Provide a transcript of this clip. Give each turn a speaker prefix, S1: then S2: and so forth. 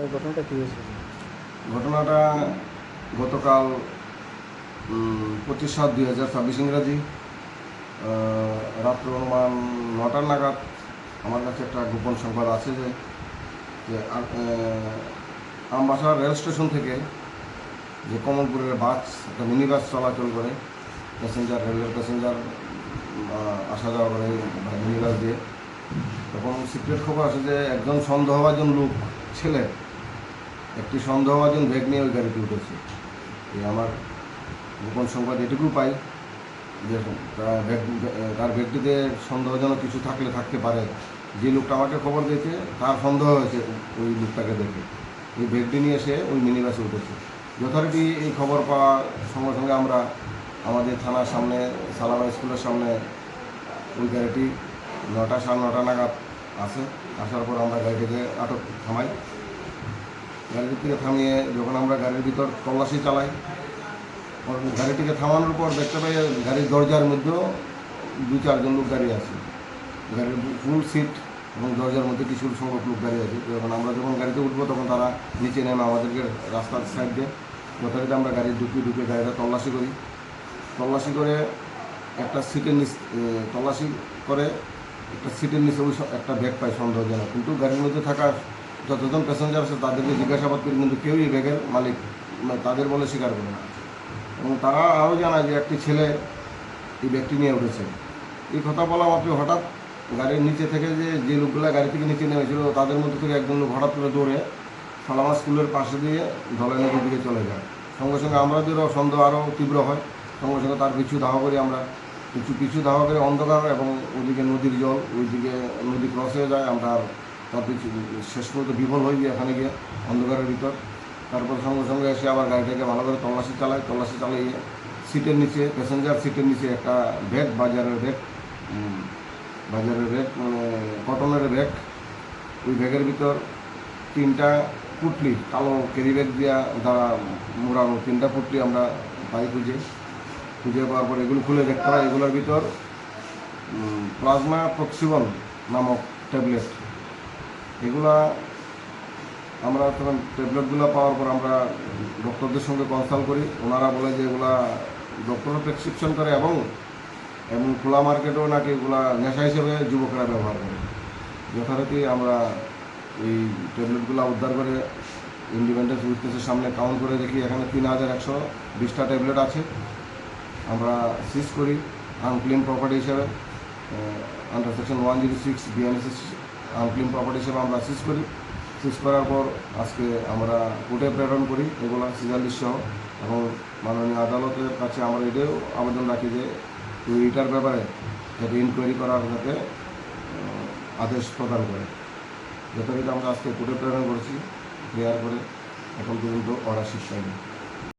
S1: এই ঘটনাটা কী হয়েছে?
S2: ঘটনাটা গতকাল 25/7/2024 ইংরাজি রাত্র অনুমান 9টা নাগাদ আমার কাছে একটা গোপন সংবাদ আছে যে যে আমবাসা রেল স্টেশন থেকে যে কমলপুরের বাস, একটা মিনি বাস চলাচল করে, রেলের প্যাসেঞ্জার আসা যাওয়া করে মিনি বাস দিয়ে। তখন সিক্রেট খবর আসে যে একজন সন্দেহভাজন লোক, ছেলে, একটি সন্দেহভাজন ব্যাগ নিয়ে ওই গাড়িতে উঠেছে। আমার গোপন সংবাদ এটুকু পাই যে তার ব্যক্তিতে সন্দেহজনক কিছু থাকতে পারে। যে লোকটা আমাকে খবর দিয়েছে তার সন্দেহ হয়েছে ওই লোকটাকে দেখে এই ব্যাগটি নিয়ে এসে ওই মিনি বাসে উঠেছে। যথারীতি এই খবর পাওয়ার সঙ্গে সঙ্গে আমরা আমাদের থানার সামনে, সালামা স্কুলের সামনে ওই গাড়িটি 9টা 9:30 নাগাদ আসে। আসার পর আমরা গাড়িটিকে থামাই। গাড়ির থেকে থামিয়ে যখন আমরা গাড়ির ভিতর তল্লাশি চালাই, গাড়িটিকে থামানোর পর দেখতে পাই গাড়ির দরজার মধ্যেও 2-4 জন লোক দাঁড়িয়ে আছে। গাড়ির ফুল সিট এবং দরজার মধ্যে কিছু সংখ্যক লোক দাঁড়িয়ে আছে। যখন আমরা গাড়িতে উঠবো তখন তারা নিচে নেমে আমাদেরকে রাস্তার সাইড দিয়ে যথারীতি আমরা গাড়ি ঢুকে গাড়িটা তল্লাশি করে একটা সিটের নিচে ওই একটা ব্যাগ পাই সন্দেহজনক। কিন্তু গাড়ির মধ্যে থাকা যতজন প্যাসেঞ্জার আছে তাদেরকে জিজ্ঞাসাবাদ করি, কিন্তু কেউই এই ব্যাগের মালিক তাদের বলে স্বীকার করে না। এবং তারা আরও জানায় যে একটি ছেলে এই ব্যাগটি নিয়ে উঠেছে। এই কথা বলা মাত্র হঠাৎ গাড়ির নিচে থেকে যে লোকগুলো গাড়ি থেকে নিচে নেমেছিল তাদের মধ্যে থেকে একজন লোক হঠাৎ করে দৌড়ে সালামা স্কুলের পাশে দিয়ে ধলাই নদীর দিকে চলে যায়। সঙ্গে সঙ্গে আমাদেরও সন্দেহ আরও তীব্র হয়। সঙ্গে সঙ্গে তার পিছু ধাওয়া করি আমরা। পিছু ধাওয়া করে অন্ধকার এবং ওইদিকে নদীর জল, ওইদিকে নদী ক্রস হয়ে যায়। আমরা তার পিছু শেষ পর্যন্ত বিফল হয়ে গিয়ে এখানে গিয়ে অন্ধকারের ভিতর। তারপর সঙ্গে সঙ্গে এসে আবার গাড়িটাকে ভালো করে তল্লাশি চালিয়ে সিটের নিচে, প্যাসেঞ্জার সিটের নিচে একটা ব্যাগ, বাজারের ব্যাগ, মানে কটনের ব্যাগ। ওই ব্যাগের ভিতর 3টা পুটলি, কালো ক্যারি ব্যাগ দিয়া দ্বারা মোড়ানো 3টা পুটলি আমরা পাই খুঁজে পাওয়ার পর এগুলো খুলে দেখতে পাই এগুলোর ভিতর প্লাজমা প্রক্সিবন নামক ট্যাবলেট। এগুলা আমরা তখন ট্যাবলেটগুলো পাওয়ার পর আমরা ডক্টরদের সঙ্গে কনসাল্ট করি। ওনারা বলে যে এগুলা ডক্টরও প্রেসক্রিপশন করে এবং খোলা মার্কেটেও নাকি এগুলা নেশা হিসেবে যুবকরা ব্যবহার করে। যথারীতি আমরা এই ট্যাবলেটগুলো উদ্ধার করে ইন্ডিপেন্ডেন্স উইটনেসের সামনে কাউন্ট করে দেখি এখানে 3120টা ট্যাবলেট আছে। আমরা সিজ করি আনক্লিন প্রপার্টি হিসেবে, under section 106 BNSS unclean property হিসেবে আমরা সিজ করার পর আজকে আমরা কোর্টে প্রেরণ করি এগুলো সিজার সহ। এবং মাননীয় আদালতের কাছে আমরা এটাও আবেদন রাখি যে এইটার ব্যাপারে যাতে ইনকোয়ারি করার যাতে আদেশ প্রদান করে। যথারীতি আমরা আজকে কোর্টে প্রেরণ করেছি, ক্লিয়ার করে এখন পর্যন্ত অর্ডার শিট পাইনি।